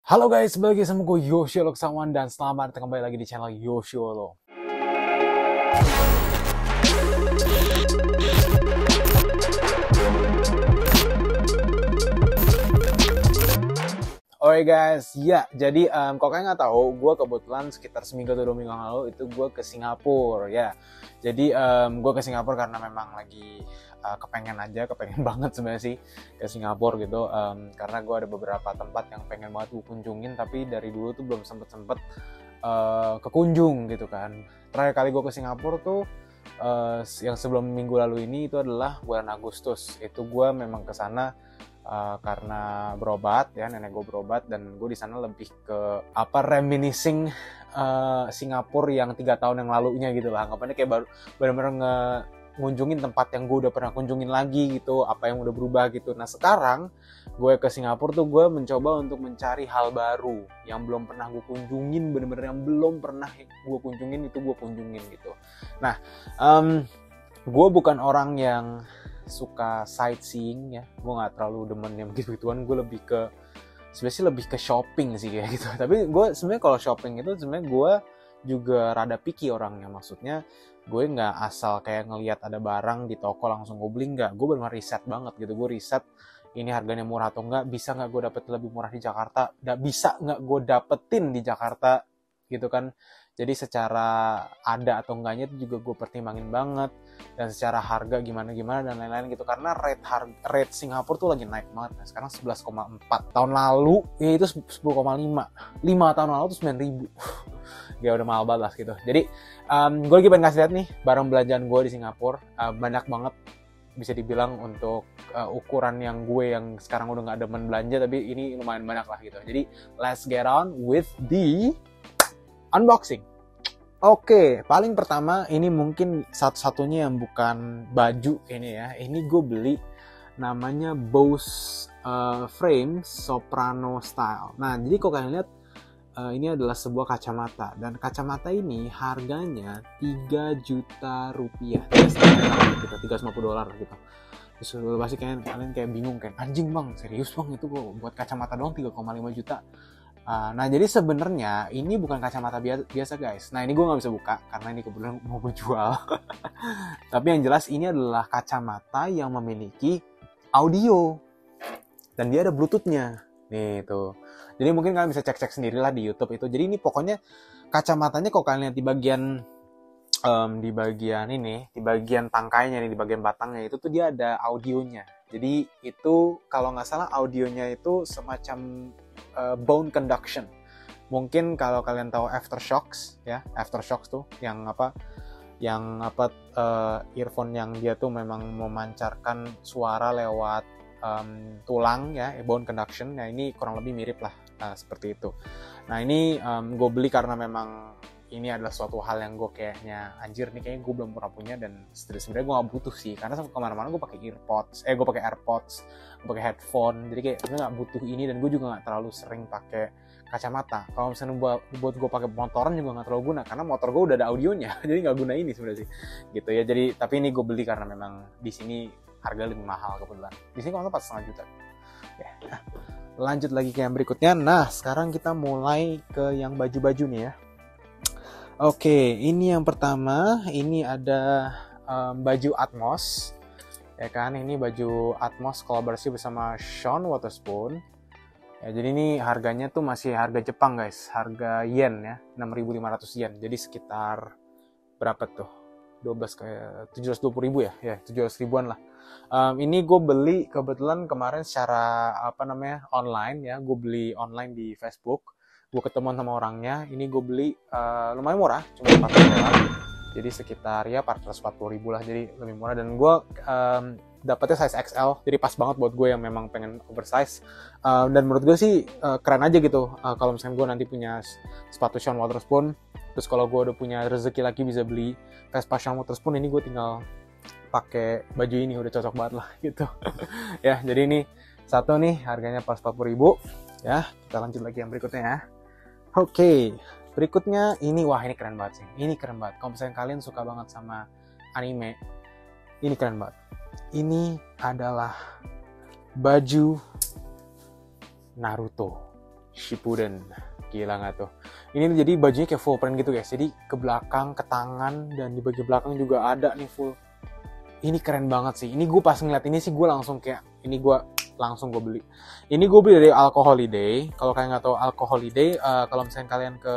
Halo guys, balik lagi sama gue Yoshio Loksawan dan selamat datang kembali lagi di channel Yoshio Lo. Oke guys, ya jadi kalau kalian nggak tahu, gue kebetulan sekitar seminggu atau 2 minggu yang lalu itu gue ke Singapura ya. Jadi gue ke Singapura karena memang lagi kepengen banget sebenarnya sih ke Singapura gitu. Karena gue ada beberapa tempat yang pengen banget gue kunjungin, tapi dari dulu tuh belum sempet kekunjung gitu kan. Terakhir kali gue ke Singapura tuh yang sebelum minggu lalu ini itu adalah bulan Agustus. Itu gue memang ke sana karena berobat ya, nenek gue berobat, dan gue di sana lebih ke reminiscing Singapura yang 3 tahun yang lalunya gitu lah. Anggapannya kayak baru benar-benar ngunjungin tempat yang gue udah pernah kunjungin lagi gitu, apa yang udah berubah gitu. Nah sekarang gue ke Singapura tuh gue mencoba untuk mencari hal baru yang belum pernah gue kunjungin, bener-bener yang belum pernah gue kunjungin itu gue kunjungin gitu. Nah gue bukan orang yang suka sightseeing ya, gue nggak terlalu demen yang gitu-gituan. Gue lebih ke sebenarnya lebih ke shopping sih kayak gitu. Tapi gue sebenarnya kalau shopping itu sebenarnya gue juga rada picky orangnya. Maksudnya gue nggak asal kayak ngelihat ada barang di toko langsung gue beli, nggak. Gue benar riset banget gitu. Gue riset ini harganya murah atau enggak, bisa nggak gue dapet lebih murah di Jakarta, bisa nggak gue dapetin di Jakarta gitu kan. Jadi secara ada atau enggaknya itu juga gue pertimbangin banget, dan secara harga gimana dan lain-lain gitu. Karena rate Singapura tuh lagi naik banget. Nah, sekarang 11,4. Tahun lalu ya itu 10,5. 5 tahun lalu tuh 9.000. Ya udah mahal banget lah gitu. Jadi gue lagi pengen kasih lihat nih barang belanjaan gue di Singapura. Banyak banget, bisa dibilang untuk ukuran yang gue yang sekarang udah gak demen belanja, tapi ini lumayan banyak lah gitu. Jadi let's get on with the unboxing. Oke, paling pertama ini mungkin satu-satunya yang bukan baju ini ya. Ini gue beli, namanya Bose Frame Soprano Style. Nah, jadi kalau kalian lihat ini adalah sebuah kacamata, dan kacamata ini harganya 3 juta rupiah. Gitu, $350 gitu. Terus pasti kalian kayak bingung kan, anjing bang, serius bang itu kok buat kacamata doang 3,5 juta. Nah jadi sebenarnya ini bukan kacamata biasa guys. Nah ini gue nggak bisa buka karena ini kebetulan mau gue jual. Tapi yang jelas ini adalah kacamata yang memiliki audio dan dia ada bluetoothnya nih tuh. Jadi mungkin kalian bisa cek sendirilah di YouTube itu. Jadi ini pokoknya kacamatanya kalau kalian lihat di bagian tangkainya nih, di bagian batangnya itu tuh dia ada audionya. Jadi itu kalau nggak salah audionya itu semacam bone conduction. Mungkin kalau kalian tahu Aftershocks ya, Aftershocks tuh yang earphone yang dia tuh memang memancarkan suara lewat tulang ya, bone conduction. Nah ini kurang lebih mirip lah seperti itu. Nah ini gue beli karena memang ini adalah suatu hal yang gue kayaknya anjir nih, kayaknya gue belum pernah punya, dan sebenarnya gue gak butuh sih, karena kemana-mana gue pakai AirPods, gue pakai headphone, jadi kayak gue gak butuh ini, dan gue juga gak terlalu sering pakai kacamata. Kalau misalnya buat gue pakai motoran juga gak terlalu guna, karena motor gue udah ada audionya, jadi gak guna ini sebenarnya sih, gitu ya. Jadi tapi ini gue beli karena memang di sini harga lebih mahal kebetulan. Di sini kalau 4,5 juta. Ya. Nah, lanjut lagi ke yang berikutnya. Nah sekarang kita mulai ke yang baju-baju nih ya. Oke, ini yang pertama, ini ada baju Atmos, ya kan? Ini baju Atmos kolaborasi bersama Sean Wotherspoon. Ya, jadi ini harganya tuh masih harga Jepang guys, harga yen ya, 6.500 yen. Jadi sekitar berapa tuh? 720.000 ya, 700 ribuan lah. Ini gue beli kebetulan kemarin secara online ya, gue beli online di Facebook. Gue ketemuan sama orangnya, ini gue beli lumayan murah, cuma $40. Jadi sekitar ya 440.000 lah, jadi lebih murah. Dan gue dapetnya size XL, jadi pas banget buat gue yang memang pengen oversize. Dan menurut gue sih keren aja gitu. Kalau misalnya gue nanti punya sepatu Sean Wotherspoon, terus kalau gue udah punya rezeki lagi bisa beli Vespa Sean Wotherspoon, ini gue tinggal pakai baju ini udah cocok banget lah gitu. Ya, jadi ini satu nih harganya pas 40.000 ya. Kita lanjut lagi yang berikutnya ya. Oke, berikutnya ini, wah ini keren banget sih. Ini keren banget. Kalau misalnya kalian suka banget sama anime, ini keren banget. Ini adalah baju Naruto Shippuden. Gila nggak tuh? Ini jadi bajunya kayak full print gitu guys. Jadi ke belakang, ke tangan, dan di bagian belakang juga ada nih full. Ini keren banget sih. Ini gue pas ngeliat ini sih gue langsung kayak, ini gue langsung gue beli. Ini gue beli dari Alco Holiday. Kalau kalian nggak tahu Alco Holiday, kalau misalnya kalian ke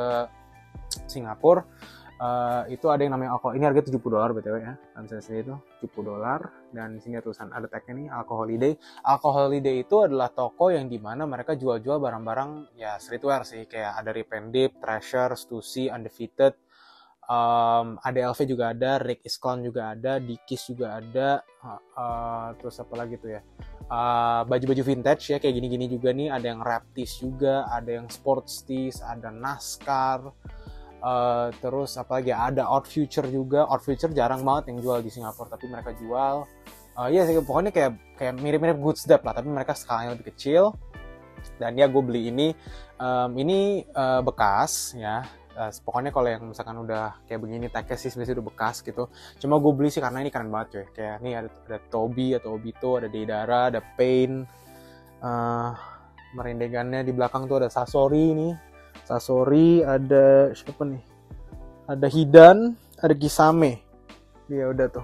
Singapura, itu ada yang namanya Alco. Ini harga $70 btw ya. Transaksi itu $70, dan di sini tulisan ada tagnya nih Alco Holiday. Alco Holiday itu adalah toko yang dimana mereka jual-jual barang-barang ya streetwear sih, kayak ada Rip and Dip, Treasure, Stussy, Undefeated, ada LV juga ada, Rick Iscon juga ada, Dickies juga ada, terus apa lagi tuh ya, baju-baju vintage ya kayak gini-gini juga nih, ada yang Raptis juga, ada yang Sports Tees, ada NASCAR. Terus apalagi ada Odd Future juga. Odd Future jarang banget yang jual di Singapura, tapi mereka jual. Ya sih, pokoknya kayak mirip-mirip Goods Dep lah, tapi mereka skalanya lebih kecil. Dan ya gue beli ini bekas ya. Pokoknya kalau yang misalkan udah kayak begini tagnya sih sebenarnya udah bekas gitu. Cuma gue beli sih karena ini keren banget cuy. Kayak nih ada Toby atau Obito, ada Deidara, ada Pain. Merindegannya di belakang tuh ada Sasori nih. Sasori, ada siapa nih? Ada Hidan, ada Kisame. Ya udah tuh.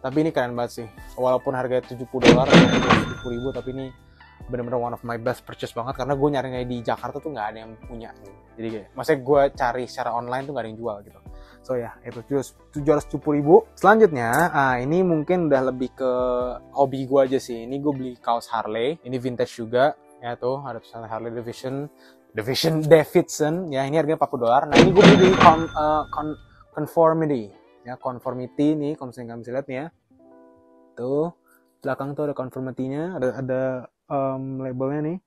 Tapi ini keren banget sih. Walaupun harganya $70 atau $70.000, tapi ini bener-bener one of my best purchase banget, karena gue nyarinya di Jakarta tuh nggak ada yang punya. Jadi kayak, maksudnya gue cari secara online tuh nggak ada yang jual gitu. So ya, itu $770.000. Selanjutnya, ini mungkin udah lebih ke hobi gue aja sih. Ini gue beli kaos Harley. Ini vintage juga. Ya tuh, ada tulisan Harley Davidson, ya ini harganya $40. Nah ini gue beli di Conformity, ya Conformity nih, kalau misalnya kalian bisa lihat nih ya, tuh belakang tuh ada Conformity-nya, ada labelnya nih.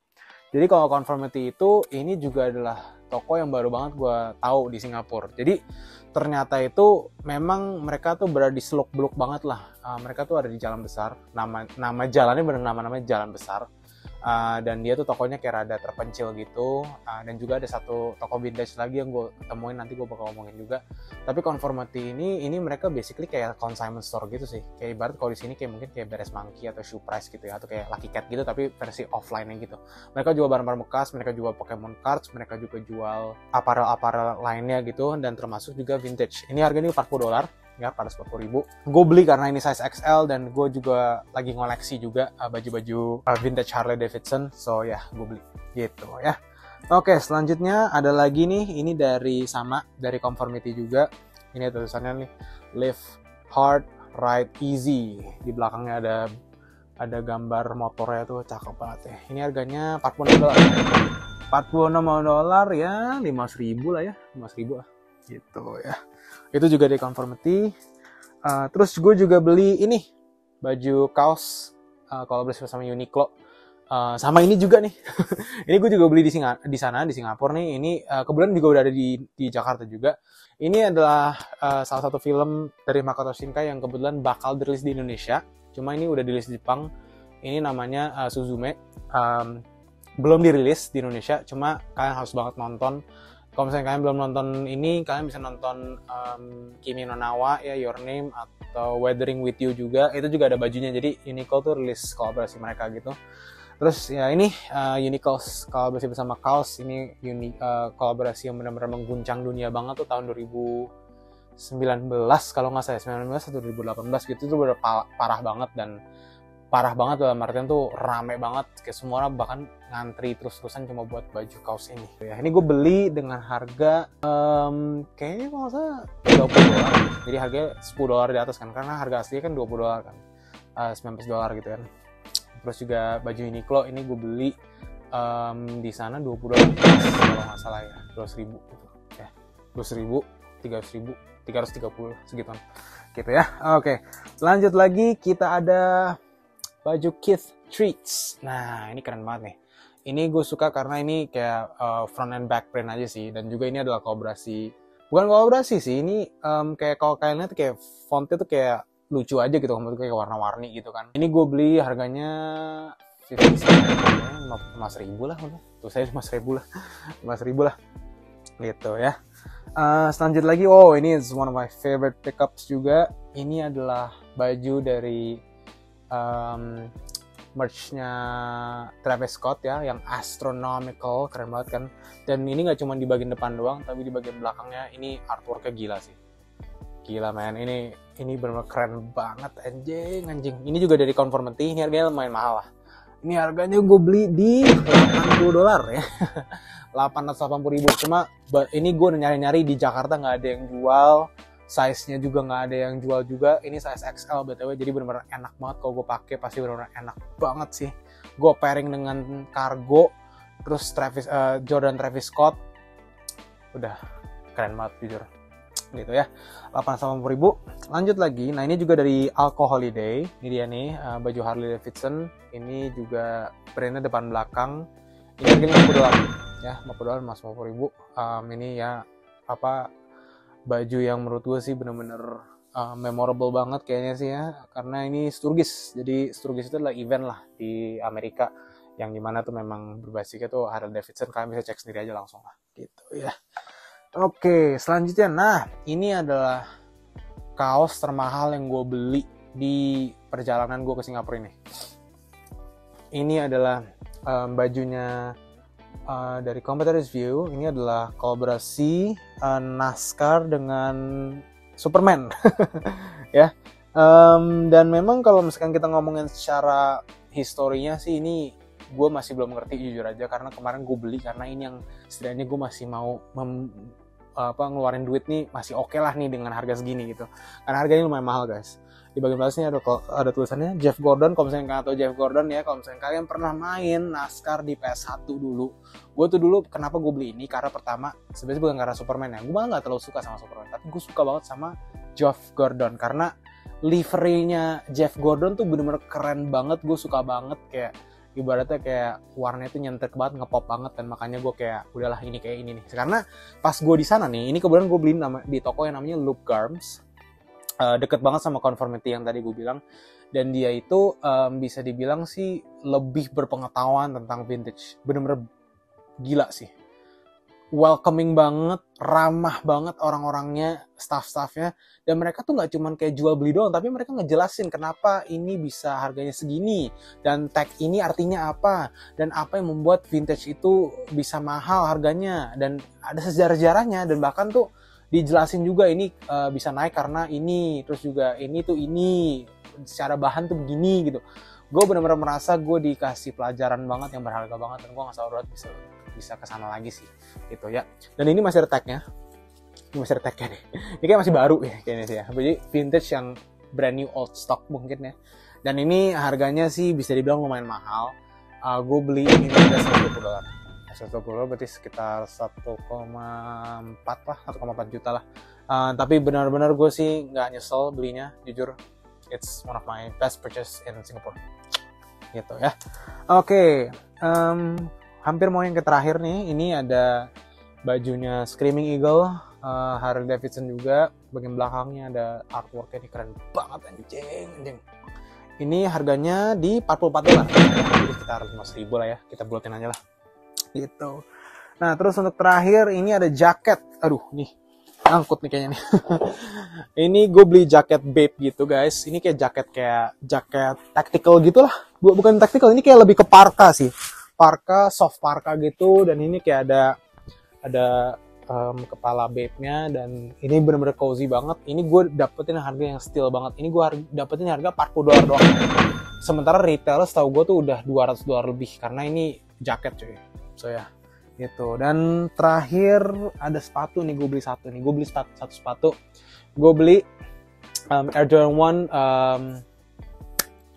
Jadi kalau Conformity itu, ini juga adalah toko yang baru banget gue tahu di Singapura. Jadi ternyata itu memang mereka tuh berada di seluk-beluk banget lah. Mereka tuh ada di Jalan Besar, nama jalannya bener namanya Jalan Besar. Dan dia tuh tokonya kayak rada terpencil gitu, dan juga ada satu toko vintage lagi yang gue temuin, nanti gue bakal ngomongin juga. Tapi Conformity ini mereka basically kayak consignment store gitu sih, kayak ibarat kalau di sini kayak mungkin kayak Beres Monkey atau Shoe Price gitu ya, atau kayak Lucky Cat gitu tapi versi offline-nya gitu. Mereka jual barang-barang bekas, mereka jual Pokemon cards, mereka juga jual apparel lainnya gitu, dan termasuk juga vintage. Ini harganya $40 ya, pada $40.000. Gue beli karena ini size XL, dan gue juga lagi ngoleksi juga baju-baju vintage Harley Davidson. So ya, gue beli gitu ya. Oke, selanjutnya ada lagi nih, ini dari Conformity juga. Ini tulisannya nih, Live Hard, Ride Easy. Di belakangnya ada gambar motornya tuh, cakep banget ya. Ini harganya $46 ya, $5.000 lah ya, $5.000 lah gitu ya. Itu juga dari Conformity. Terus gue juga beli ini baju kaos kolaborasi sama Uniqlo. Sama ini juga nih. Ini gue juga beli di sana di Singapura nih. Ini kebetulan juga udah ada di Jakarta juga. Ini adalah salah satu film dari Makoto Shinkai yang kebetulan bakal dirilis di Indonesia. Cuma ini udah dirilis di Jepang. Ini namanya Suzume. Belum dirilis di Indonesia. Cuma kalian harus banget nonton. Kalau misalnya kalian belum nonton ini, kalian bisa nonton Kimi no Nawa ya, Your Name, atau Weathering with You juga. Itu juga ada bajunya. Jadi Uniqlo tuh rilis kolaborasi mereka gitu. Terus ya ini Uniqlo kolaborasi bersama Kaos. Ini kolaborasi yang benar-benar mengguncang dunia banget tuh tahun 2019 kalau nggak salah, 19 atau 2018 gitu. Itu benar parah banget, dan parah banget dalam artian tuh rame banget, kayak semua orang bahkan ngantri terus-terusan cuma buat baju kaos ini ya. Ini gue beli dengan harga kayaknya kalau nggak salah $20, jadi harganya $10 di atas kan, karena harga aslinya kan $20 kan, $19 gitu kan. Terus juga baju Uniqlo ini gue beli di sana $20 kalau nggak salah ya, $12.000 gitu ya, $12.000, $330 segituan gitu ya. Oke, lanjut lagi, kita ada baju Keith Treats. Nah, ini keren banget nih. Ini gue suka karena ini kayak front and back print aja sih. Dan juga ini adalah kolaborasi. Bukan kolaborasi sih, ini kayak kalau kalian lihat kayak fontnya tuh kayak lucu aja gitu. Kayak warna-warni gitu kan. Ini gue beli harganya $50.000 lah. Tuh saya $5.000 lah. $5.000 lah. Gitu ya. Selanjut lagi, ini is one of my favorite pickups juga. Ini adalah baju dari merch-nya Travis Scott ya, yang astronomical, keren banget kan. Dan ini nggak cuma di bagian depan doang, tapi di bagian belakangnya ini artworknya gila sih. Gila men, ini benar-benar keren banget anjing. Ini juga dari Conformity, ini harganya lumayan mahal lah. Ini harganya gue beli di $80 ya. 880.000. Cuma ini gue udah nyari-nyari di Jakarta nggak ada yang jual. Size-nya juga nggak ada yang jual juga. Ini size XL BTW, jadi benar-benar enak banget kalau gue pakai, pasti benar-benar enak banget sih. Gue pairing dengan cargo, terus Jordan Travis Scott, udah keren banget jujur. Gitu ya, 880.000. Lanjut lagi, nah ini juga dari Alco Holiday. Ini dia nih, baju Harley Davidson. Ini juga brandnya depan belakang. Ini harganya $50 ya, $50 mas 50.000. Ini ya baju yang menurut gue sih bener-bener memorable banget kayaknya sih ya, karena ini Sturgis. Jadi Sturgis itu adalah event lah di Amerika yang dimana tuh memang berbasisnya tuh Harley Davidson. Kalian bisa cek sendiri aja langsung lah gitu ya. Oke, selanjutnya, nah ini adalah kaos termahal yang gue beli di perjalanan gue ke Singapura ini. Ini adalah bajunya dari Competitor's View. Ini adalah kolaborasi NASCAR dengan Superman. Ya. Dan memang kalau misalkan kita ngomongin secara historinya sih, ini gue masih belum ngerti jujur aja, karena kemarin gue beli karena ini yang setidaknya gue masih mau ngeluarin duit nih, masih oke lah nih dengan harga segini gitu. Karena harganya lumayan mahal guys. Di bagian atasnya ada tulisannya Jeff Gordon. Kalau misalnya kalian tahu Jeff Gordon ya, kalau misalnya kalian pernah main NASCAR di PS1 dulu, gue tuh dulu kenapa gue beli ini, karena pertama sebenarnya bukan karena Superman ya, gue malah nggak terlalu suka sama Superman, tapi gue suka banget sama Jeff Gordon karena liverynya Jeff Gordon tuh bener-bener keren banget. Gue suka banget, kayak ibaratnya kayak warnanya tuh nyentek banget, ngepop banget, dan makanya gue kayak udahlah ini kayak ini nih. Karena pas gue di sana nih, ini kebetulan gue beli di toko yang namanya Loop Garms, deket banget sama Conformity yang tadi gue bilang, dan dia itu bisa dibilang sih lebih berpengetahuan tentang vintage. Bener-bener gila sih, welcoming banget, ramah banget orang-orangnya, staff-staffnya, dan mereka tuh nggak cuman kayak jual beli doang, tapi mereka ngejelasin kenapa ini bisa harganya segini, dan tag ini artinya apa, dan apa yang membuat vintage itu bisa mahal harganya, dan ada sejarah-sejarahnya, dan bahkan tuh dijelasin juga ini bisa naik karena ini, terus juga ini tuh ini, secara bahan tuh begini gitu. Gue benar-benar merasa gue dikasih pelajaran banget yang berharga banget, dan gue nggak sabar bisa kesana lagi sih gitu ya. Dan ini masih ada tagnya, ini masih ada tagnya nih. Ini kayak masih baru ya kayaknya sih ya. Jadi vintage yang brand new old stock mungkin ya. Dan ini harganya sih bisa dibilang lumayan mahal. Gue beli ini udah $120. $120 berarti sekitar 1,4 lah, 1,4 juta lah. Tapi benar-benar gue sih nggak nyesel belinya, jujur. It's one of my best purchase in Singapore. Gitu ya. Oke. Hampir mau yang ke terakhir nih. Ini ada bajunya Screaming Eagle, Harley Davidson juga. Bagian belakangnya ada artworknya, ini keren banget anjing. Ini harganya di $44. Jadi sekitar 5.000 lah ya. Kita buatin aja lah. Gitu. Nah, terus untuk terakhir ini ada jaket. Aduh, nih angkut nih kayaknya nih. Ini gue beli jaket Bape gitu guys. Ini kayak jaket tactical gitu lah. Bukan tactical, ini kayak lebih ke parka sih. Parka, soft parka gitu, dan ini kayak ada kepala Bape-nya, dan ini bener-bener cozy banget. Ini gue dapetin harga yang steal banget. Ini gue dapetin harga $40 doang. Sementara retail setahu gue tuh udah $200 lebih, karena ini jaket cuy. So ya, gitu. Dan terakhir ada sepatu nih, gue beli satu nih. Gue beli satu sepatu. Gue beli Air Jordan 1.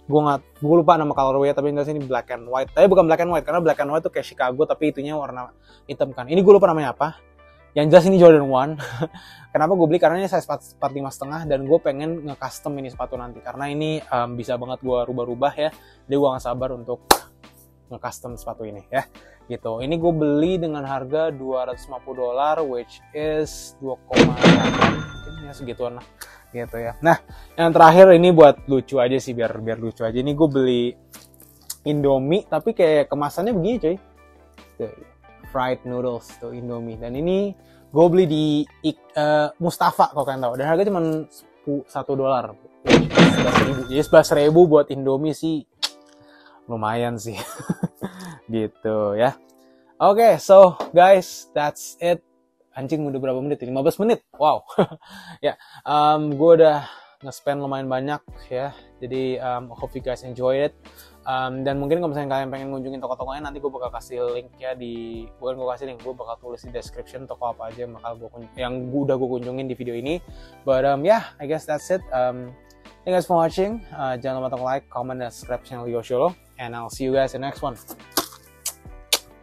Gue lupa nama colorway, tapi ini black and white. Tapi bukan black and white, karena black and white tuh kayak Chicago, tapi itunya warna hitam kan. Ini gue lupa namanya apa. Yang jelas ini Jordan 1. Kenapa gue beli? Karena ini size 45,5, dan gue pengen nge-custom ini sepatu nanti. Karena ini bisa banget gue rubah-rubah ya. Jadi gue gak sabar untuk nge-custom sepatu ini ya. Gitu. Ini gue beli dengan harga $250, which is 2,8. Mungkin ya segituan lah. Gitu ya. Nah, yang terakhir ini buat lucu aja sih, biar lucu aja. Ini gue beli Indomie, tapi kayak kemasannya begini cuy. Tuh, fried noodles tuh Indomie. Dan ini gue beli di Mustafa kalau kalian tahu. Dan harganya cuma $1. $11.000. Jadi $11.000 buat Indomie sih lumayan sih. Gitu ya. Oke, so guys, that's it. Anjing udah berapa menit? 15 menit. Wow. Ya, gue udah nge-spend lumayan banyak ya. Jadi hope you guys enjoy it. Dan mungkin kalau misalnya kalian pengen ngunjungin toko-tokonya, nanti gue bakal kasih link ya bukan gue kasih link, gue bakal tulis di description toko apa aja yang udah gue kunjungin di video ini. But yeah, I guess that's it. Thank you guys for watching. Jangan lupa untuk like, comment, dan subscribe channel Yosholo. And I'll see you guys in the next one.